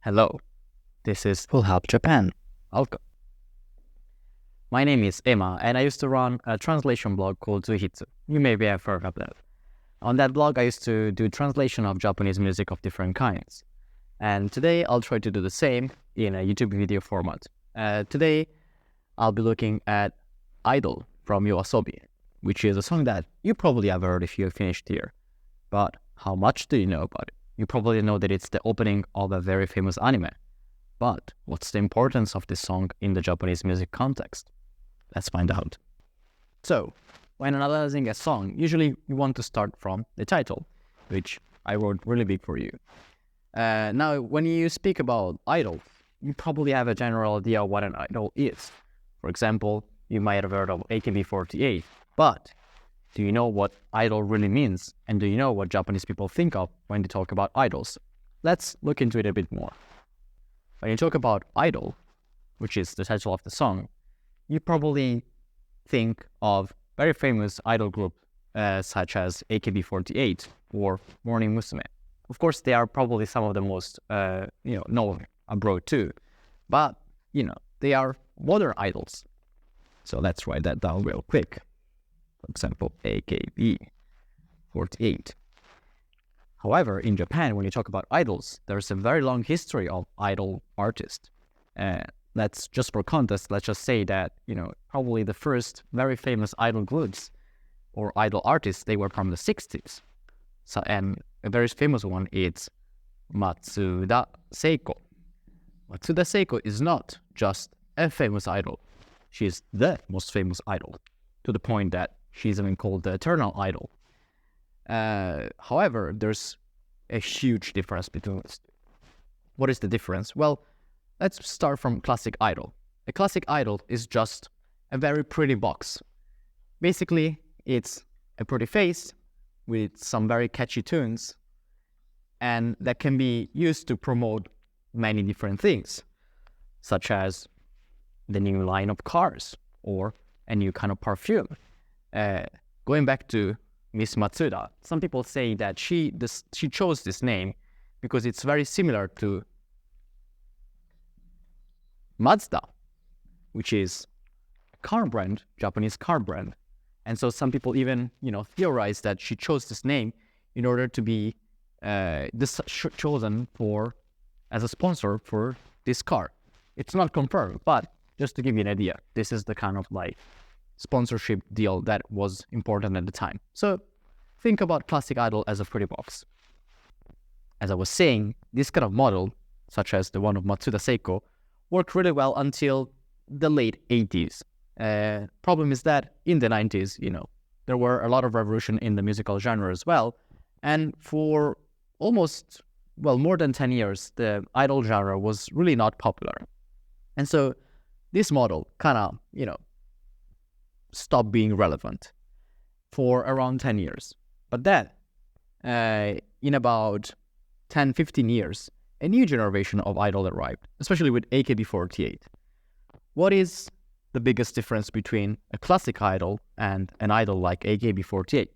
Hello, this is Full Help Japan. Welcome. My name is Emma, and I used to run a translation blog called Zuhitsu. You maybe have heard of that. On that blog, I used to do translation of Japanese music of different kinds. And today, I'll try to do the same in a YouTube video format. Today, I'll be looking at Idol from YOASOBI, which is a song that you probably have heard if you finished here. But how much do you know about it? You probably know that it's the opening of a very famous anime. But what's the importance of this song in the Japanese music context? Let's find out. So, when analyzing a song, usually you want to start from the title, which I wrote really big for you. Now, when you speak about idol, you probably have a general idea of what an idol is. For example, you might have heard of AKB48, but do you know what idol really means? And do you know what Japanese people think of when they talk about idols? Let's look into it a bit more. When you talk about idol, which is the title of the song, you probably think of very famous idol groups such as AKB48 or Morning Musume. Of course, they are probably some of the most known abroad too, but they are modern idols. So let's write that down real quick. For example, AKB48. However, in Japan, when you talk about idols, there's a very long history of idol artists. Let's just for context, let's just say that, probably the first very famous idol groups or idol artists, they were from the 60s. So, and a very famous one is Matsuda Seiko. Matsuda Seiko is not just a famous idol. She's the most famous idol, to the point that she's even called the eternal idol. However, there's a huge difference between us. What is the difference? Well, let's start from classic idol. A classic idol is just a very pretty box. Basically, it's a pretty face with some very catchy tunes, and that can be used to promote many different things, such as the new line of cars or a new kind of perfume. Going back to Miss Matsuda, some people say that she chose this name because it's very similar to Mazda, which is a car brand, Japanese car brand. And so some people even, theorize that she chose this name in order to be chosen as a sponsor for this car. It's not confirmed, but just to give you an idea, this is the kind of sponsorship deal that was important at the time. So think about classic idol as a pretty box. As I was saying, this kind of model, such as the one of Matsuda Seiko, worked really well until the late 80s. Problem is that in the 90s, there were a lot of revolution in the musical genre as well. And for almost, more than 10 years, the idol genre was really not popular. And so this model kind of, stopped being relevant for around 10 years. But then, in about 10, 15 years, a new generation of idol arrived, especially with AKB48. What is the biggest difference between a classic idol and an idol like AKB48?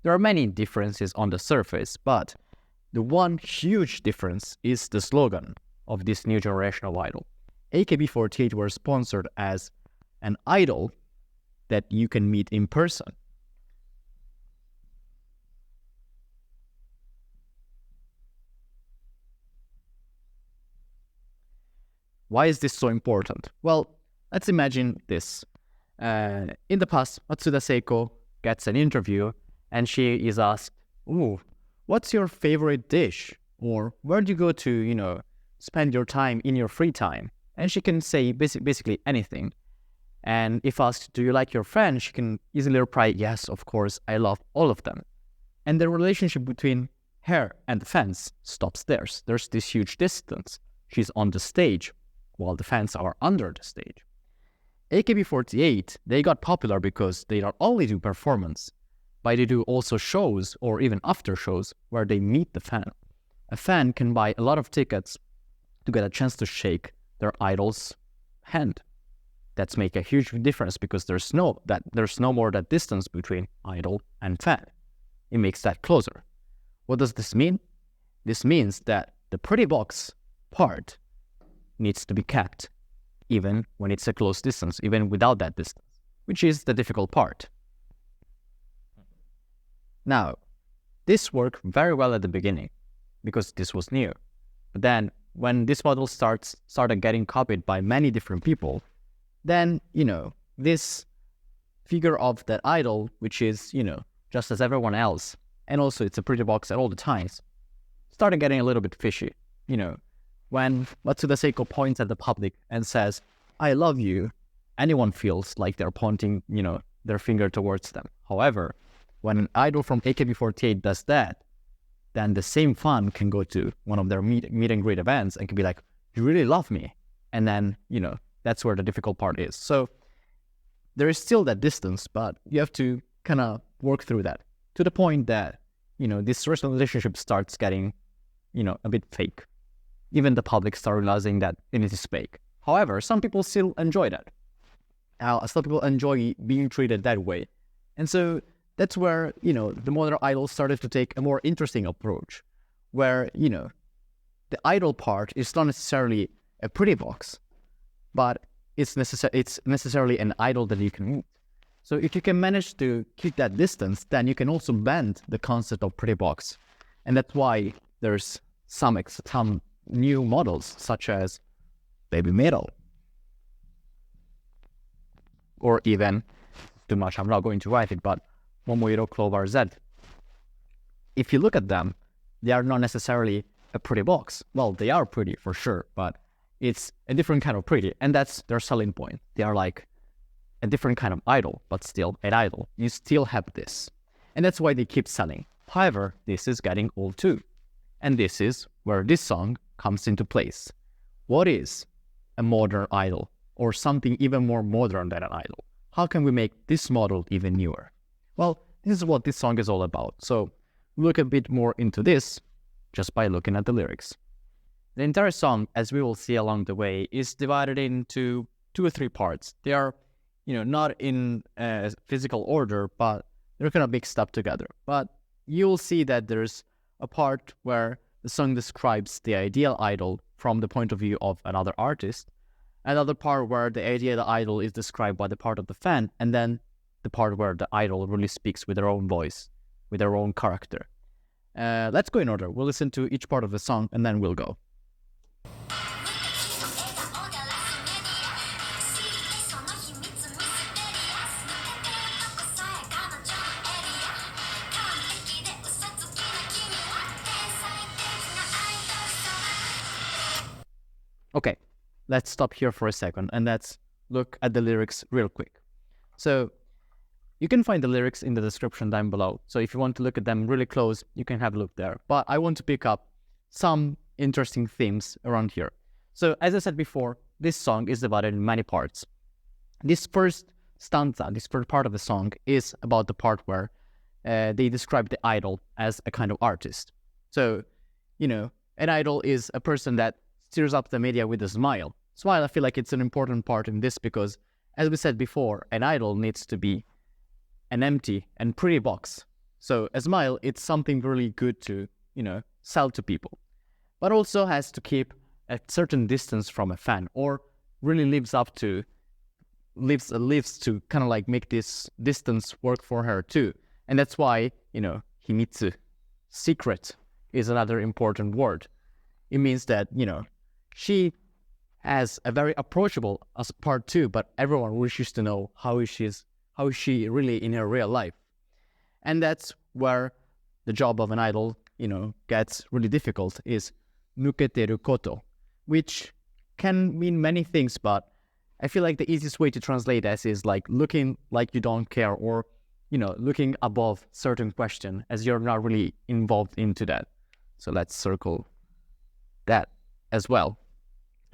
There are many differences on the surface, but the one huge difference is the slogan of this new generation of idol. AKB48 were sponsored as an idol that you can meet in person. Why is this so important? Well, let's imagine this. In the past, Matsuda Seiko gets an interview and she is asked, "Ooh, what's your favorite dish?" Or where do you go to, spend your time in your free time? And she can say basically anything. And if asked, "Do you like your friends?" she can easily reply, "Yes, of course, I love all of them." And the relationship between her and the fans stops there. There's this huge distance. She's on the stage, while the fans are under the stage. AKB48, they got popular because they not only do performance, but they do also shows or even after shows where they meet the fan. A fan can buy a lot of tickets to get a chance to shake their idol's hand. That's make a huge difference because there's no more that distance between idol and fan. It makes that closer. What does this mean? This means that the pretty box part needs to be kept, even when it's a close distance, even without that distance, which is the difficult part. Now, this worked very well at the beginning because this was new. But then when this model started getting copied by many different people, then, this figure of that idol, which is, just as everyone else, and also it's a pretty box at all the times, started getting a little bit fishy. When Matsuda Seiko points at the public and says, "I love you," anyone feels like they're pointing, their finger towards them. However, when an idol from AKB48 does that, then the same fan can go to one of their meet and greet events and can be like, "You really love me." And then, that's where the difficult part is. So there is still that distance, but you have to kind of work through that to the point that, this relationship starts getting, a bit fake. Even the public start realizing that it is fake. However, some people still enjoy that. Some people enjoy being treated that way. And so that's where, the modern idol started to take a more interesting approach, where, the idol part is not necessarily a pretty box, but it's necessarily an idol that you can meet. So if you can manage to keep that distance, then you can also bend the concept of pretty box. And that's why there's some new models, such as Baby Metal. Or even, too much, I'm not going to write it, but Momoiro Clover Z. If you look at them, they are not necessarily a pretty box. Well, they are pretty for sure, but it's a different kind of pretty, and that's their selling point. They are like a different kind of idol, but still an idol. You still have this. And that's why they keep selling. However, this is getting old too. And this is where this song comes into place. What is a modern idol, or something even more modern than an idol? How can we make this model even newer? Well, this is what this song is all about. So look a bit more into this just by looking at the lyrics. The entire song, as we will see along the way, is divided into 2 or 3 parts. They are, not in physical order, but they're kind of mixed up together. But you'll see that there's a part where the song describes the ideal idol from the point of view of another artist, another part where the ideal idol is described by the part of the fan, and then the part where the idol really speaks with their own voice, with their own character. Let's go in order. We'll listen to each part of the song, and then we'll go. Okay, let's stop here for a second and let's look at the lyrics real quick. So you can find the lyrics in the description down below. So if you want to look at them really close, you can have a look there. But I want to pick up some interesting themes around here. So as I said before, this song is divided in many parts. This first stanza, this first part of the song, is about the part where they describe the idol as a kind of artist. So, an idol is a person that steers up the media with a smile. Smile, I feel like it's an important part in this because, as we said before, an idol needs to be an empty and pretty box. So a smile, it's something really good to, sell to people. But also has to keep a certain distance from a fan, or really lives to kind of like make this distance work for her too. And that's why, Himitsu, secret, is another important word. It means that, she has a very approachable as part too, but everyone wishes to know how is she really in her real life. And that's where the job of an idol, gets really difficult, is nuketeru koto, which can mean many things, but I feel like the easiest way to translate this is like looking like you don't care, or, looking above certain question as you're not really involved into that. So let's circle that as well.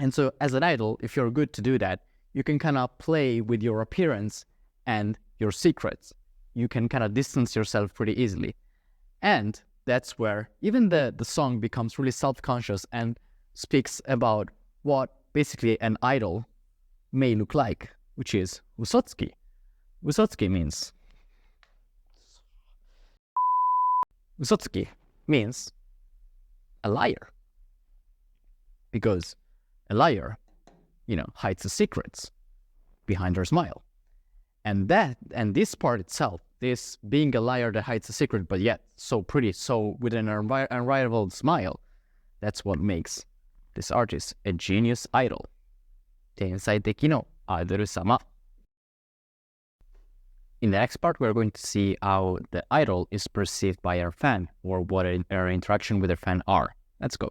And so as an idol, if you're good to do that, you can kind of play with your appearance and your secrets. You can kind of distance yourself pretty easily. And that's where even the song becomes really self-conscious and speaks about what basically an idol may look like, which is usotsuki. Usotsuki means a liar. because a liar, hides the secrets behind her smile. And this part itself, this being a liar that hides a secret, but yet so pretty, so with an unrivaled smile, that's what makes this artist a genius idol. 天才的のアイドル様. In the next part, we're going to see how the idol is perceived by our fan, or what our interaction with their fan are. Let's go.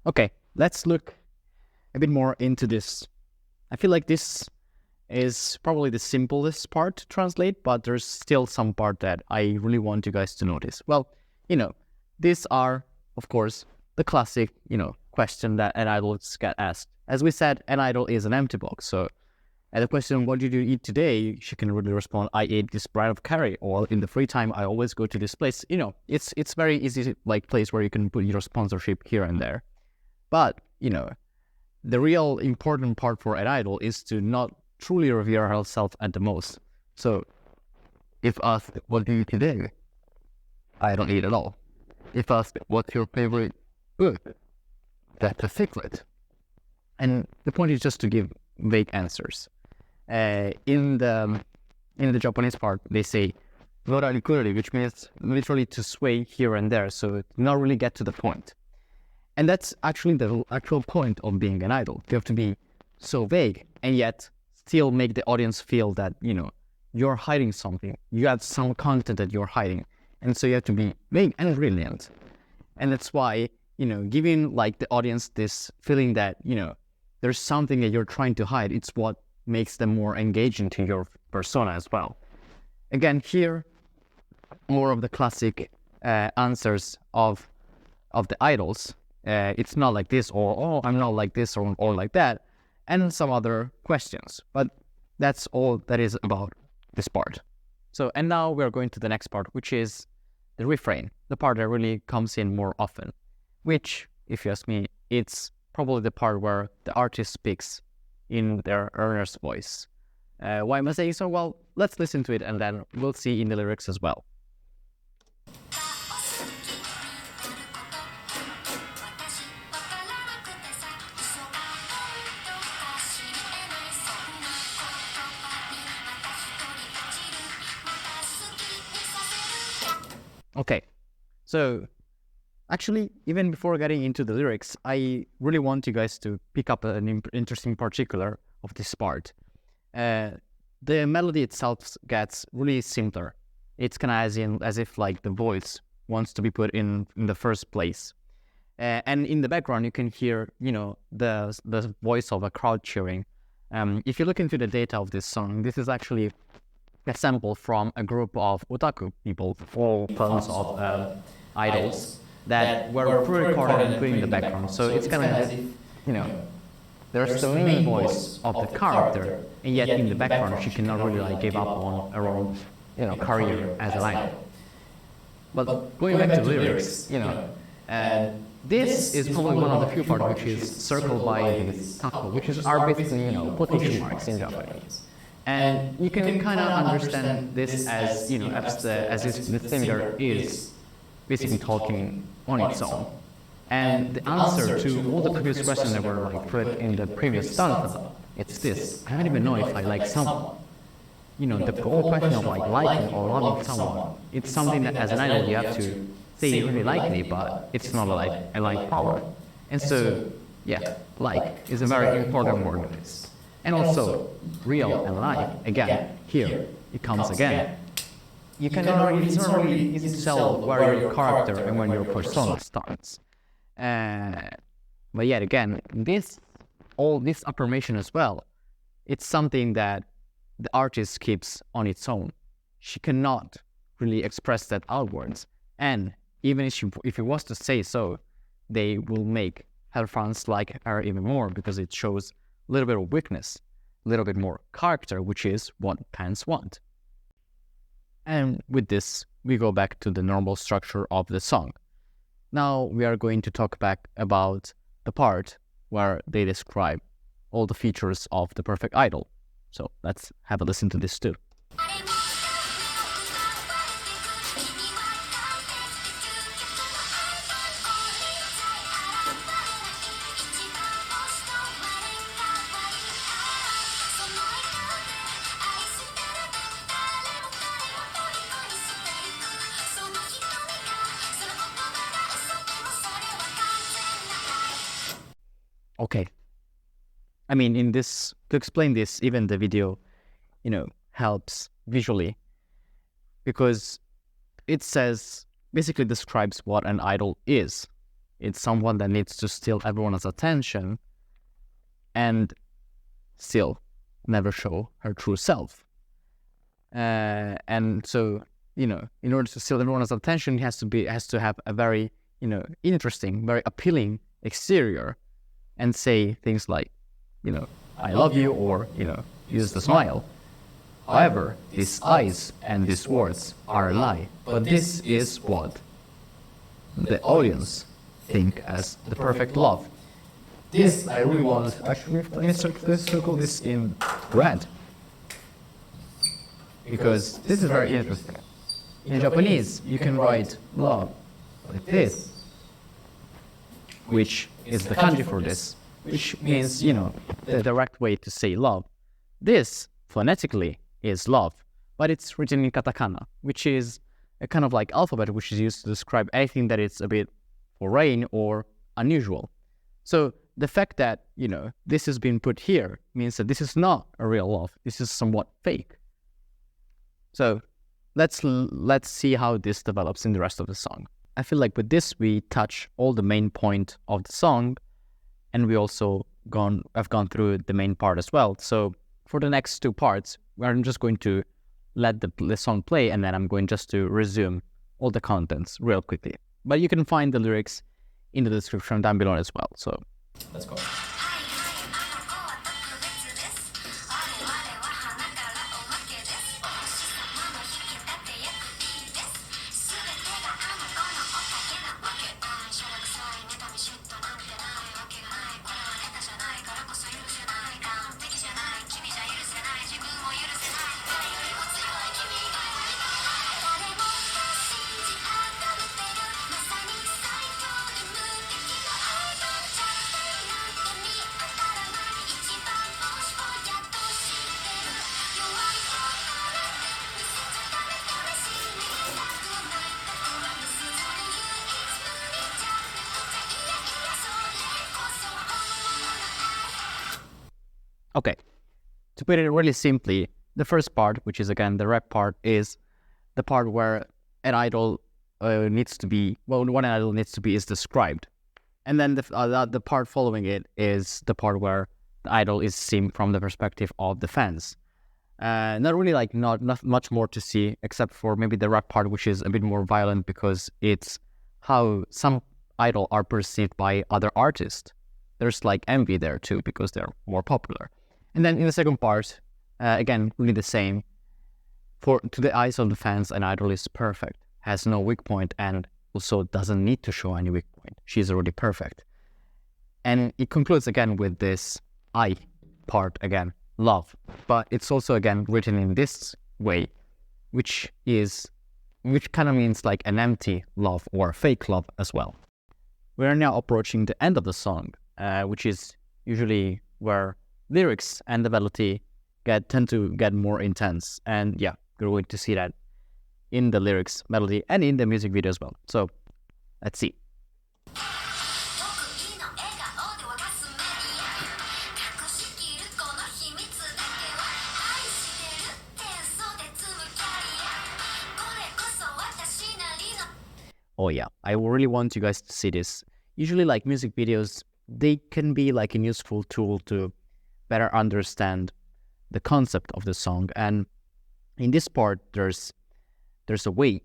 Okay, let's look a bit more into this. I feel like this is probably the simplest part to translate, but there's still some part that I really want you guys to notice. Well, these are, of course, the classic, question that an idol get asked. As we said, an idol is an empty box. So at the question, what did you eat today? She can really respond, I ate this brand of curry, or in the free time, I always go to this place. It's very easy, place where you can put your sponsorship here and there. But, the real important part for an idol is to not truly reveal herself at the most. So, if asked, what do you eat today? I don't eat at all. If asked, what's your favorite food? That's a secret. And the point is just to give vague answers. In the Japanese part, they say, norarikururi, which means literally to sway here and there, so not really get to the point. And that's actually the actual point of being an idol. You have to be so vague and yet still make the audience feel that, you're hiding something. You have some content that you're hiding. And so you have to be vague and brilliant. And that's why, giving the audience this feeling that, there's something that you're trying to hide. It's what makes them more engaging to your persona as well. Again, here, more of the classic answers of the idols. It's not like this, or I'm not like this, or like that, and some other questions. But that's all that is about this part. So, and now we're going to the next part, which is the refrain, the part that really comes in more often, which, if you ask me, it's probably the part where the artist speaks in their earnest voice. Why am I saying so? Well, let's listen to it, and then we'll see in the lyrics as well. Okay, so actually, even before getting into the lyrics, I really want you guys to pick up an interesting particular of this part. The melody itself gets really simpler. It's kind of as if the voice wants to be put in the first place. And in the background, you can hear, the voice of a crowd cheering. If you look into the data of this song, this is actually a sample from a group of otaku people, all fans of idols, that were pre-recorded and put in the background. So it's kind of as if, there's the main voice of the character, and yet in the background she cannot really give up on her own, career as an idol. But going back to the lyrics, this is probably one of the few parts which is circled by this taco, which are basically, quotation marks in Japanese. And you can kind of understand this as, as if the singer is basically talking on its own. And the answer to all the previous questions that were put in the previous stanza, it's this: I don't even know if I like someone. The whole question of liking or loving someone, it's something that as an idol you have to say you really like me, but it's not a like power. And so, yeah, like is a very important word in this. And also, real and life, again, here, it comes again. You cannot really, it's not really easy to tell where your character and when your persona starts. But yet again, all this affirmation as well, it's something that the artist keeps on its own. She cannot really express that outwards. And even if it was to say so, they will make her fans like her even more because it shows a little bit of weakness, a little bit more character, which is what fans want. And with this, we go back to the normal structure of the song. Now we are going to talk back about the part where they describe all the features of the perfect idol. So let's have a listen to this too. Okay. I mean, in this, to explain this, even the video, helps visually, because it says, basically describes what an idol is. It's someone that needs to steal everyone's attention and still never show her true self. And so, in order to steal everyone's attention, it has to have a very, interesting, very appealing exterior, and say things like, I love you, or, use the smile. However, these eyes and these words are a lie, but this is what the audience think as the perfect love. This I really want. Actually, let me circle this in red, because this is very interesting. In Japanese, you can write love like this, which is the kanji for this, which means, the direct way to say love. This, phonetically, is love, but it's written in katakana, which is a kind of like alphabet which is used to describe anything that is a bit foreign or unusual. So the fact that, this has been put here means that this is not a real love. This is somewhat fake. So let's see how this develops in the rest of the song. I feel like with this, we touch all the main point of the song, and we also have gone through the main part as well. So for the next two parts, I'm just going to let the song play, and then I'm going just to resume all the contents real quickly. But you can find the lyrics in the description down below as well. So let's go. Okay, to put it really simply, the first part, which is again the rap part, is the part where an idol needs to be is described, and then the part following it is the part where the idol is seen from the perspective of the fans. Not really not much more to see, except for maybe the rap part, which is a bit more violent because it's how some idol are perceived by other artists. There's like envy there too because they're more popular. And then in the second part, again, really the same. To the eyes of the fans, an idol is perfect, has no weak point, and also doesn't need to show any weak point. She's already perfect. And it concludes again with this I part again, love. But it's also again written in this way, which kind of means like an empty love or fake love as well. We are now approaching the end of the song, which is usually where lyrics and the melody tend to get more intense. And yeah, you're going to see that in the lyrics, melody, and in the music video as well. So let's see. Oh yeah, I really want you guys to see this. Usually like music videos, they can be like a useful tool to better understand the concept of the song. And in this part, there's a way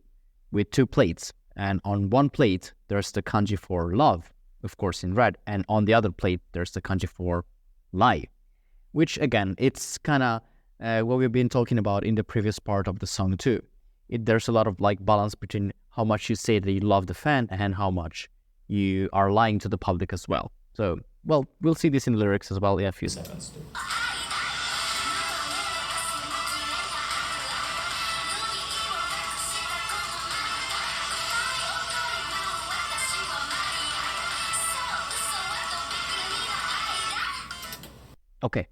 with two plates. And on one plate, there's the kanji for love, of course, in red. And on the other plate, there's the kanji for lie. which again, it's kind of what we've been talking about in the previous part of the song too. There's a lot of like balance between how much you say that you love the fan and how much you are lying to the public as well. So, well, we'll see this in the lyrics as well in a few seconds too. Okay,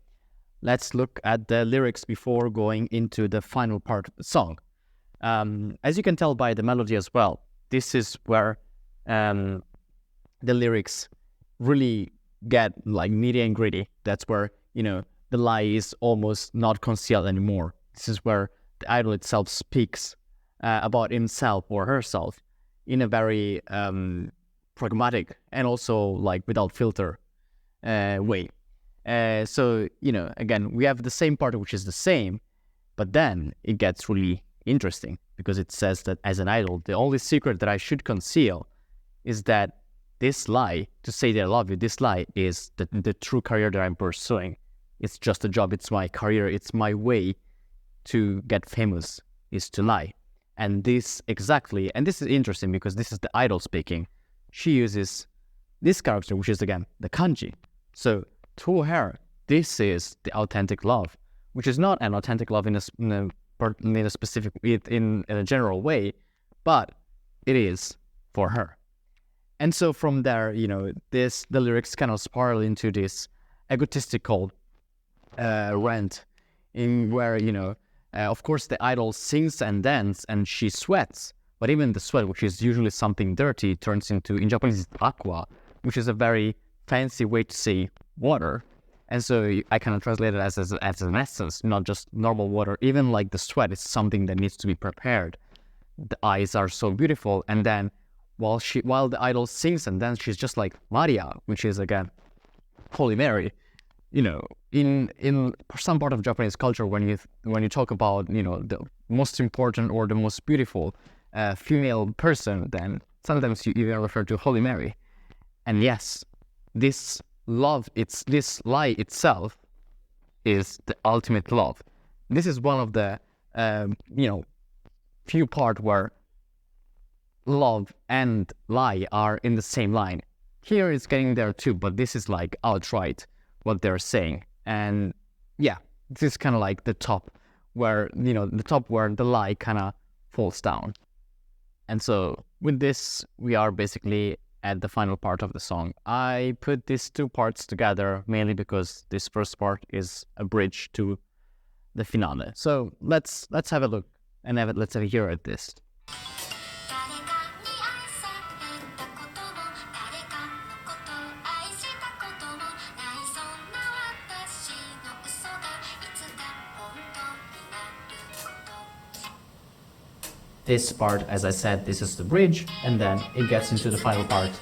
let's look at the lyrics before going into the final part of the song. As you can tell by the melody as well, this is where the lyrics really get like nitty and gritty. That's where, the lie is almost not concealed anymore. This is where the idol itself speaks about himself or herself in a very pragmatic and also like without filter way. So, again, we have the same part which is the same, but then it gets really interesting because it says that as an idol, the only secret that I should conceal is that this lie, to say that I love you, this lie is the true career that I'm pursuing. It's just a job, it's my career, it's my way to get famous, is to lie. And this exactly, and this is interesting because this is the idol speaking. She uses this character, which is again, the kanji. So, to her, this is the authentic love, which is not an authentic love in a specific, in a general way, but it is for her. And so from there, the lyrics kind of spiral into this egotistical rant, in where of course the idol sings and dances and she sweats, but even the sweat, which is usually something dirty, turns into, in Japanese, it's aqua, which is a very fancy way to say water. And so I kind of translate it as an essence, not just normal water. Even like the sweat is something that needs to be prepared. The eyes are so beautiful, and then while the idol sings and dances, she's just like Maria, which is again Holy Mary. In some part of Japanese culture, when you talk about the most important or the most beautiful female person, then sometimes you even refer to Holy Mary. And yes, this lie itself is the ultimate love. This is one of the few part where love and lie are in the same line. Here it's getting there too, but this is like outright what they're saying. And yeah, this is kind of like the top where the lie kind of falls down. And so with this, we are basically at the final part of the song. I put these two parts together mainly because this first part is a bridge to the finale. So let's have a look and let's have a hear at this. This part, as I said, this is the bridge, and then it gets into the final part. You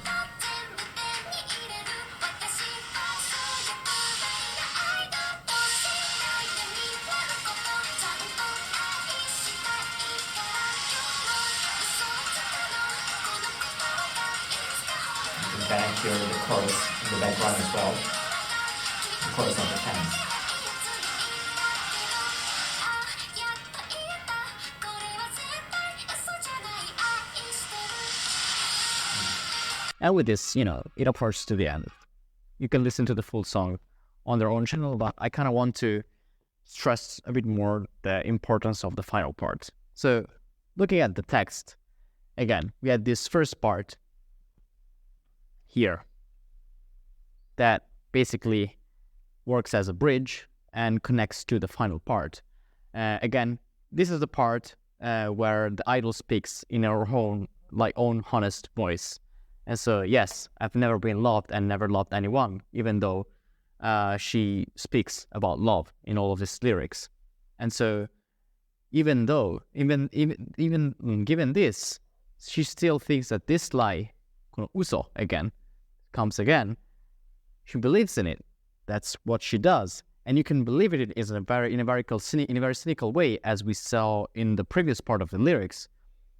can kind of hear the chorus in the background as well. The chorus of the hands. And with this, it approaches to the end. You can listen to the full song on their own channel, but I kind of want to stress a bit more the importance of the final part. So, looking at the text, again, we had this first part here that basically works as a bridge and connects to the final part. Again, this is the part where the idol speaks in her own honest voice. And so, yes, I've never been loved and never loved anyone, even though she speaks about love in all of these lyrics. And so, even given this, she still thinks that this lie, uso again, comes again. She believes in it. That's what she does. And you can believe it in a very cynical way, as we saw in the previous part of the lyrics.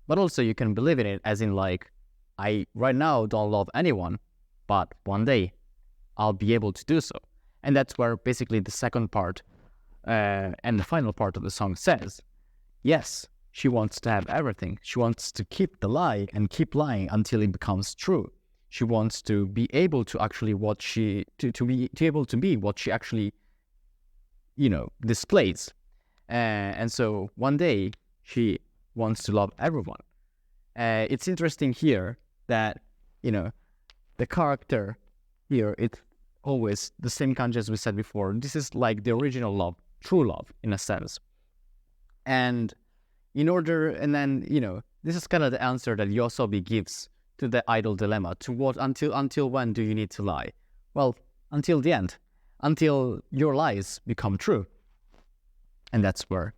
But also you can believe in it as in like, I right now don't love anyone, but one day I'll be able to do so. And that's where basically the second part and the final part of the song says, yes, she wants to have everything. She wants to keep the lie and keep lying until it becomes true. She wants to be able to actually be able to be what she actually, displays. And so one day she wants to love everyone. It's interesting here that, the character here, it's always the same kanji as we said before. This is like the original love, true love in a sense. And this is kind of the answer that YOASOBI gives to the idol dilemma. To what, until when do you need to lie? Well, until the end, until your lies become true. And that's when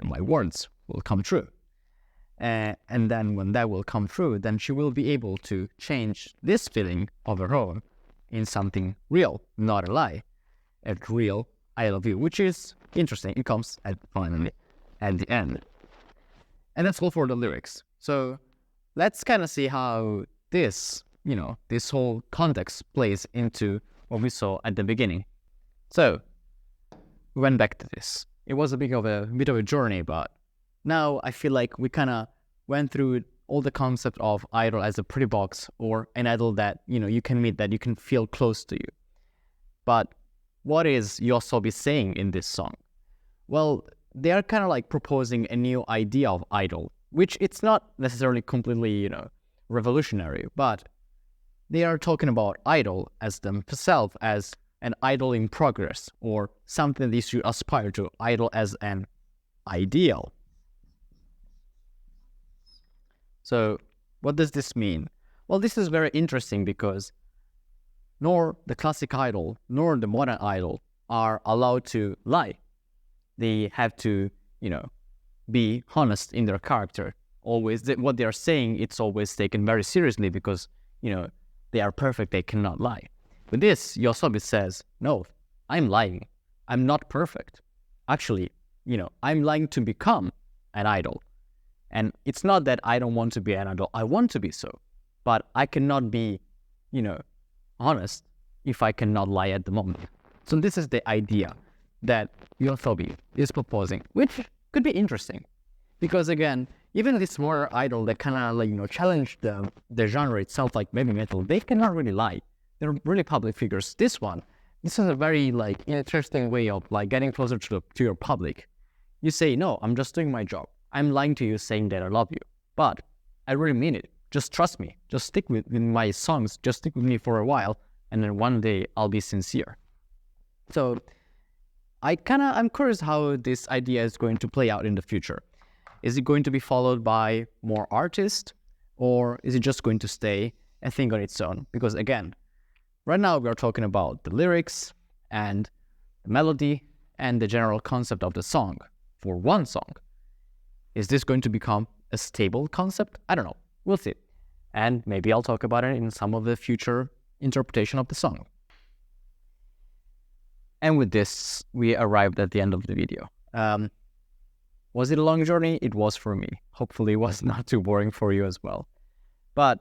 my words will come true. And then when that will come true, then she will be able to change this feeling of her own in something real, not a lie. A real I love you, which is interesting. It comes finally at the end. And that's all for the lyrics. So let's kind of see how this whole context plays into what we saw at the beginning. So we went back to this. It was a bit of a journey, but now I feel like we kind of went through all the concept of idol as a pretty box or an idol that, you can meet, that you can feel close to you. But what is YOASOBI saying in this song? Well, they are kind of like proposing a new idea of idol, which it's not necessarily completely, revolutionary, but they are talking about idol as themselves as an idol in progress or something they should aspire to, idol as an ideal. So what does this mean? Well, this is very interesting because nor the classic idol nor the modern idol are allowed to lie. They have to, be honest in their character. Always, what they are saying, it's always taken very seriously because, they are perfect, they cannot lie. But this, YOASOBI says, no, I'm lying. I'm not perfect. Actually, I'm lying to become an idol. And it's not that I don't want to be an idol. I want to be so. But I cannot be, honest if I cannot lie at the moment. So this is the idea that YOASOBI is proposing, which could be interesting. Because again, even this more idol that kind of challenge the genre itself, like baby metal, they cannot really lie. They're really public figures. This is a very interesting way of getting closer to your public. You say, no, I'm just doing my job. I'm lying to you saying that I love you, but I really mean it. Just trust me. Just stick with my songs. Just stick with me for a while, and then one day I'll be sincere. So I'm curious how this idea is going to play out in the future. Is it going to be followed by more artists, or is it just going to stay a thing on its own? Because again, right now we are talking about the lyrics and the melody and the general concept of the song for one song. Is this going to become a stable concept? I don't know. We'll see. And maybe I'll talk about it in some of the future interpretation of the song. And with this, we arrived at the end of the video. Was it a long journey? It was for me. Hopefully it was not too boring for you as well. But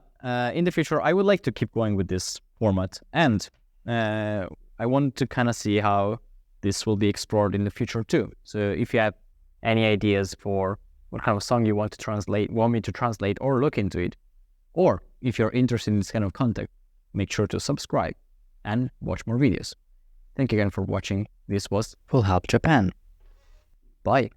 in the future, I would like to keep going with this format. And I want to kind of see how this will be explored in the future too. So if you have any ideas for what kind of song you want me to translate or look into it, or if you're interested in this kind of content, make sure to subscribe and watch more videos. Thank you again for watching. This was Full Help Japan. Bye.